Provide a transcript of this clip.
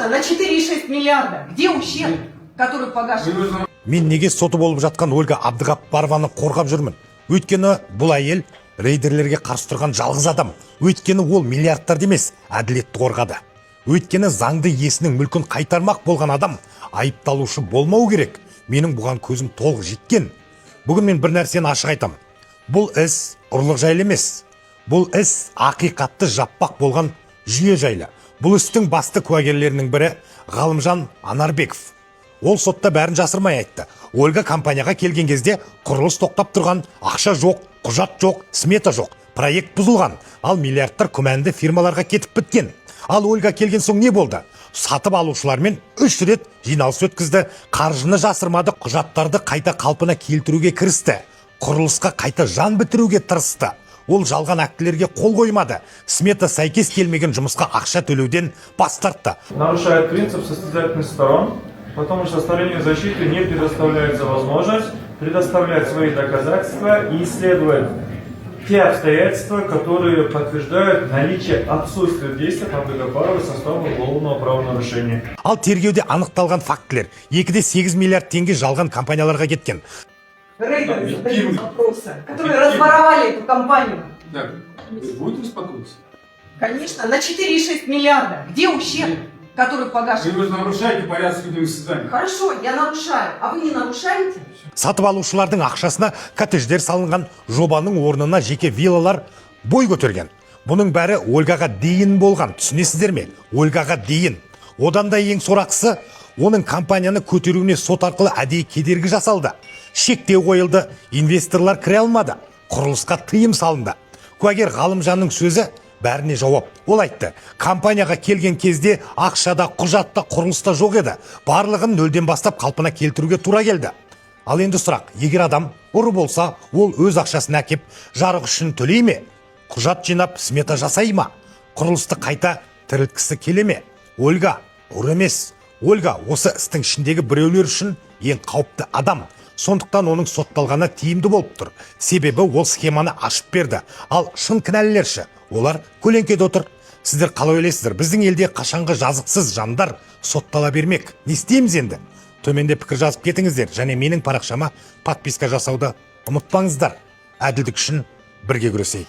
Конечно, на 4,6 миллиарда. Где ущерб, который погашен? Мен неге соты болып жатқан Ольга Абдығаппарованы қорғап жүрмін? Өйткені бұл әйел рейдерлерге қарсы тұрған жалғыз адам. Өйткені ол миллиардтарды емес, әділетті қорғады. Өйткені заңды иесінің мүлкін қайтармақ болған адам айыпталушы болмау керек. Менің бұған көзім толық жеткен. Бүгін мен бір нәрсені ашық айтам. Бұл іс ұрлық жайлы емес. Бұл іс ақиқатты жаппақ болған жүйе жайлы. Бұл істің басты куәгерлерінің бірі Ғалымжан Анарбеков. Ол сотта бәрін жасырмай айтты. Ольга компанияға келген кезде құрылыс тоқтап тұрған, ақша жоқ, құжат жоқ, смета жоқ, проект бұзылған. Ал миллиардтар күмәнді фирмаларға кетіп біткен. Ал Ольга келген соң не болды? Сатып алушылармен 3 рет жиналыс өткізді, қаржыны жасырмады, құжаттарды қайта қалпына келтіруге кірісті. Құрылысқа қайта жан бітіруге тырысты. Ол жалған актілерге қол қоймады. Смета сәйкес келмеген жұмысқа ақша төлеуден бас тартты. Нарушает принцип состязательных сторон, потому что составлению защиты не предоставляется возможность предоставлять свои доказательства и исследовать те обстоятельства, которые подтверждают наличие отсутствия действия Абдығапаровой составом уголовного правонарушения. Ал тергеуде анықталған фактілер 2,8 миллиард теңге жалған компанияларға кеткен. Рейдеры задают вопросы, которые разворовали эту компанию. Так, будете успокоиться? Конечно, на 4,6 миллиарда. Где ущерб, который погашен? Вы нарушаете порядок судебных заседаний. Хорошо, я нарушаю, а вы не нарушаете? Сатып алушылардың ақшасына коттедждер салынған, жобаның орнына жеке виллалар бой көтерген. Бұның бәрі Ольгаға дейін болған, түсінесіздер ме? Ольгаға дейін. Одан да ең сорақысы, оның компанияны көтеруіне сот арқылы әдейі кедергі жасалды. Шектеу қойылды, инвесторлар кіре алмады, құрылысқа тыйым салынды. Куәгер Ғалымжанның сөзі бәріне жауап. Ол айтты, компанияға келген кезде ақшада, құжатта, құрылыста жоқ еді. Барлығын нөлден бастап қалпына келтіруге тура келді. Ал енді сұрақ, егер адам ұры болса, ол өз ақшасын әкеп, жарық үшін төлей ме? Құжат жинап, смета жасай ма? Құрылысты қайта тірілткісі келе ме? Ольга ұры емес. Ольга осы істің ішіндегі біреулер үшін ең қауіпті адам. Сондықтан оның сотталғаны тиімді болып тұр. Себебі ол схеманы ашып берді. Ал шын кінәлілерші, олар көлеңкеде отыр. Сіздер қалай ойлайсыздар? Біздің елде қашанғы жазықсыз жандар соттала бермек. Не істейміз енді? Төменде пікір жазып кетіңіздер, және менің парақшама подписка жасауды ұмытпаңыздар. Әділдік үшін бірге күресейік.